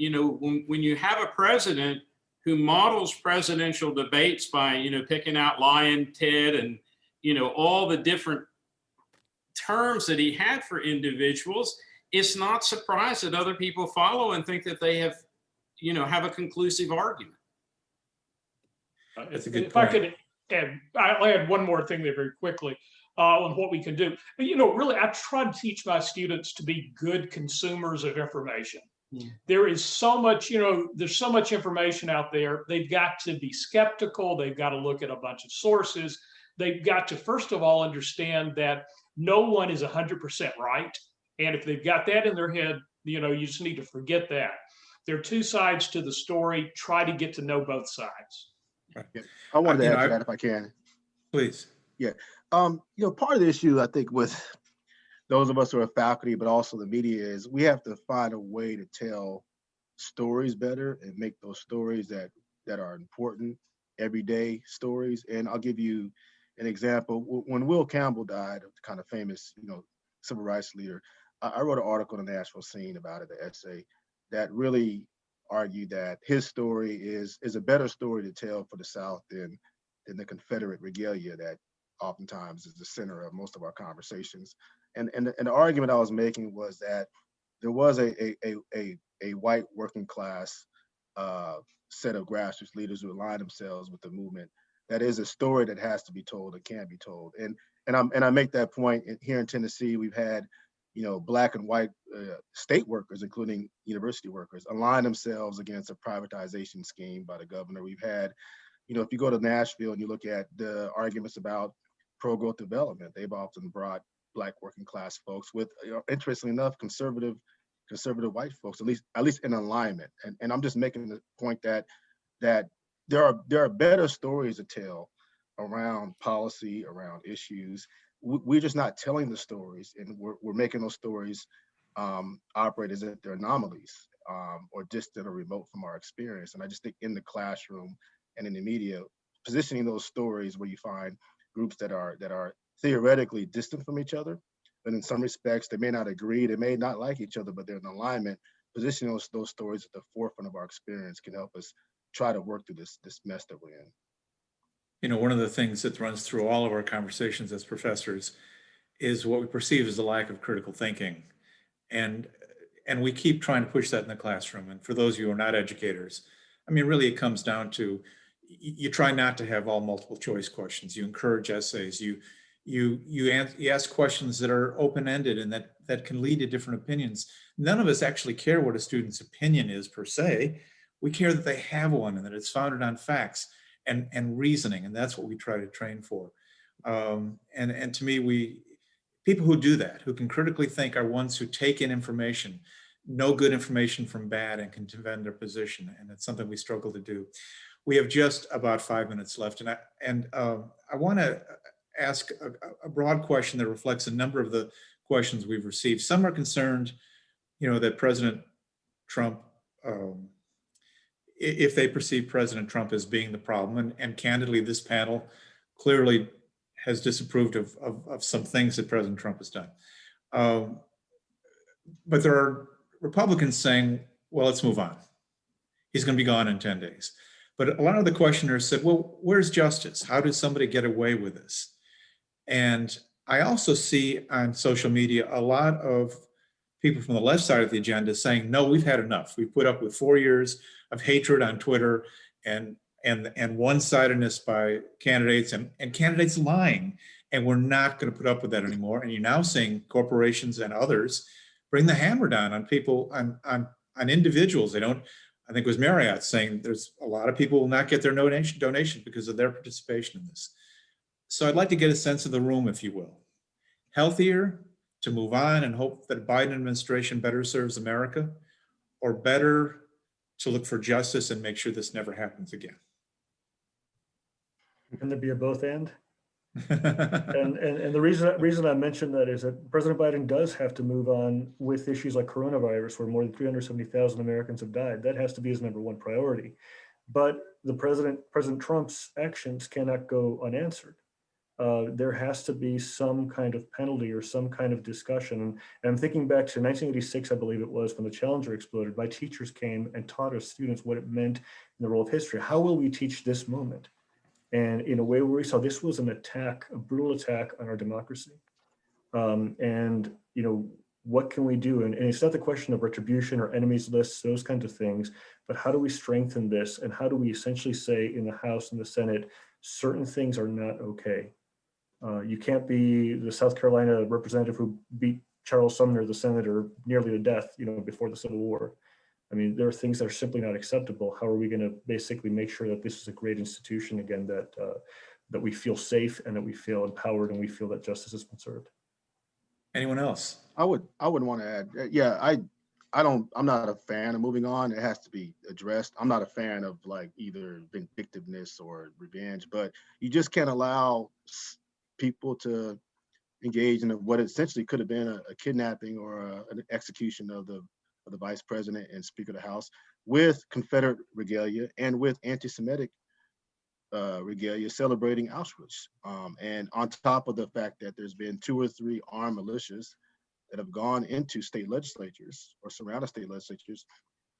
when you have a president who models presidential debates by, picking out Lion, Ted, and, all the different terms that he had for individuals, it's not surprised that other people follow and think that they have a conclusive argument. That's a good If I point. could add, I'll add one more thing there very quickly on what we can do. Really, I try to teach my students to be good consumers of information. There is so much, there's so much information out there. They've got to be skeptical. They've got to look at a bunch of sources. They've got to, first of all, understand that no one is 100% right. And if they've got that in their head, you just need to forget that. There are two sides to the story. Try to get to know both sides. Yeah. I wanted to You add know, to that if I can. Please. Yeah. Part of the issue, I think, with those of us who are faculty, but also the media, is we have to find a way to tell stories better and make those stories that are important, everyday stories. And I'll give you an example. When Will Campbell died, the kind of famous, civil rights leader, I wrote an article in the Nashville Scene about it, an essay that really argued that his story is a better story to tell for the South than the Confederate regalia that oftentimes is the center of most of our conversations. And the argument I was making was that there was a white working class set of grassroots leaders who aligned themselves with the movement. That is a story that has to be told and can be told. And I make that point here in Tennessee. We've had, Black and white state workers, including university workers, align themselves against a privatization scheme by the governor. We've had, if you go to Nashville and you look at the arguments about pro-growth development, they've often brought Black working class folks with, interestingly enough, conservative white folks, at least in alignment. And I'm just making the point that there are better stories to tell around policy, around issues. We're just not telling the stories, and we're making those stories operate as if they're anomalies or distant or remote from our experience. And I just think in the classroom and in the media, positioning those stories where you find groups that are theoretically distant from each other, but in some respects they may not agree, they may not like each other, but they're in alignment. Positioning those stories at the forefront of our experience can help us try to work through this mess that we're in. One of the things that runs through all of our conversations as professors is what we perceive as a lack of critical thinking. And we keep trying to push that in the classroom. And for those of you who are not educators, really it comes down to, you try not to have all multiple choice questions. You encourage essays. You ask questions that are open-ended and that can lead to different opinions. None of us actually care what a student's opinion is per se. We care that they have one and that it's founded on facts and reasoning, and that's what we try to train for. And to me, people who do that, who can critically think, are ones who take in information, know good information from bad, and can defend their position. And it's something we struggle to do. We have just about 5 minutes left, and I want to ask a broad question that reflects a number of the questions we've received. Some are concerned, that President Trump, if they perceive President Trump as being the problem, and candidly, this panel clearly has disapproved of some things that President Trump has done. But there are Republicans saying, well, let's move on. He's going to be gone in 10 days. But a lot of the questioners said, well, where's justice? How did somebody get away with this? And I also see on social media a lot of people from the left side of the agenda saying, no, we've had enough. We've put up with 4 years of hatred on Twitter and one-sidedness by candidates and candidates lying. And we're not going to put up with that anymore. And you're now seeing corporations and others bring the hammer down on people, on individuals. They don't, I think it was Marriott saying there's a lot of people will not get their donation because of their participation in this. So I'd like to get a sense of the room, if you will. Healthier to move on and hope that a Biden administration better serves America, or better to look for justice and make sure this never happens again? Can there be a both and? And the reason I mentioned that is that President Biden does have to move on with issues like coronavirus, where more than 370,000 Americans have died. That has to be his number one priority. But President Trump's actions cannot go unanswered. There has to be some kind of penalty or some kind of discussion. And I'm thinking back to 1986, I believe it was, when the Challenger exploded. My teachers came and taught us students what it meant in the role of history. How will we teach this moment? And in a way where we saw this was an attack, a brutal attack on our democracy. And what can we do? And it's not the question of retribution or enemies lists, those kinds of things, but how do we strengthen this? And how do we essentially say in the House and the Senate, certain things are not okay? You can't be the South Carolina representative who beat Charles Sumner, the senator, nearly to death, before the Civil War. I mean, there are things that are simply not acceptable. How are we going to basically make sure that this is a great institution again, that we feel safe and that we feel empowered and we feel that justice has been served? Anyone else? I would want to add, yeah, I'm not a fan of moving on. It has to be addressed. I'm not a fan of like either vindictiveness or revenge, but you just can't allow people to engage in what essentially could have been a kidnapping or an execution of the vice president and Speaker of the House with Confederate regalia and with anti-Semitic regalia celebrating Auschwitz. And on top of the fact that there's been 2 or 3 armed militias that have gone into state legislatures or surrounded state legislatures,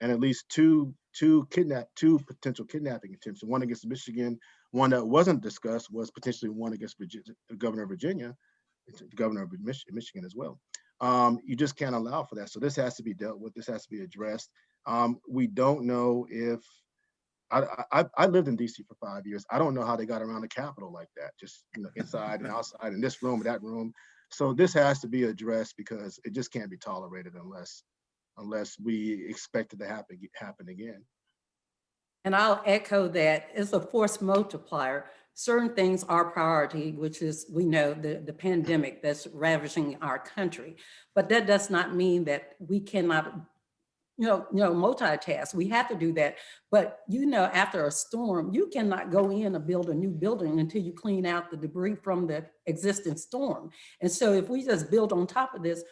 and at least two potential kidnapping attempts. One against Michigan, one that wasn't discussed was potentially one against Virginia, the governor of Virginia, the governor of Michigan as well. You just can't allow for that. So this has to be dealt with. This has to be addressed. We don't know if, I lived in DC for 5 years. I don't know how they got around the Capitol like that, just inside and outside, in this room, that room. So this has to be addressed because it just can't be tolerated unless we expect it to happen again. And I'll echo that. It's a force multiplier. Certain things are priority, which is, we know, the pandemic that's ravaging our country. But that does not mean that we cannot multitask. We have to do that. But after a storm, you cannot go in and build a new building until you clean out the debris from the existing storm. And so if we just build on top of this,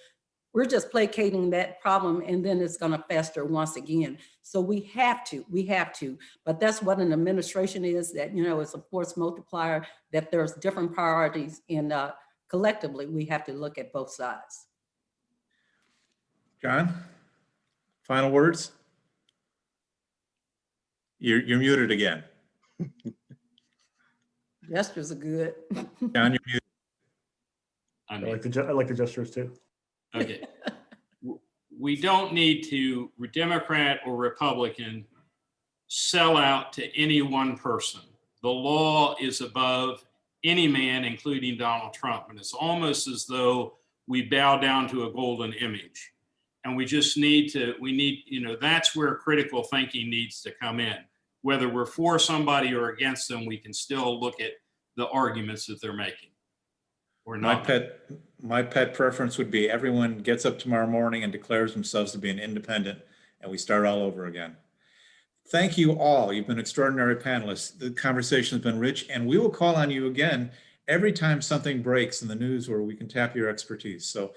we're just placating that problem, and then it's going to fester once again. So we have to, but that's what an administration is, that, it's a force multiplier, that there's different priorities, and collectively, we have to look at both sides. John, final words? You're muted again. Gestures are good. John, you're muted. I like the gestures too. Okay. We don't need to, Democrat or Republican, sell out to any one person. The law is above any man, including Donald Trump. And it's almost as though we bow down to a golden image. And we just need to, that's where critical thinking needs to come in. Whether we're for somebody or against them, we can still look at the arguments that they're making. Or not. My pet preference would be everyone gets up tomorrow morning and declares themselves to be an independent, and we start all over again. Thank you all. You've been extraordinary panelists. The conversation has been rich, and we will call on you again every time something breaks in the news where we can tap your expertise. So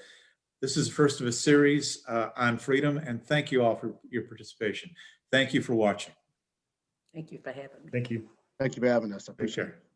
this is the first of a series on freedom, and thank you all for your participation. Thank you for watching. Thank you for having me. Thank you. Thank you for having us. I Take appreciate care. it.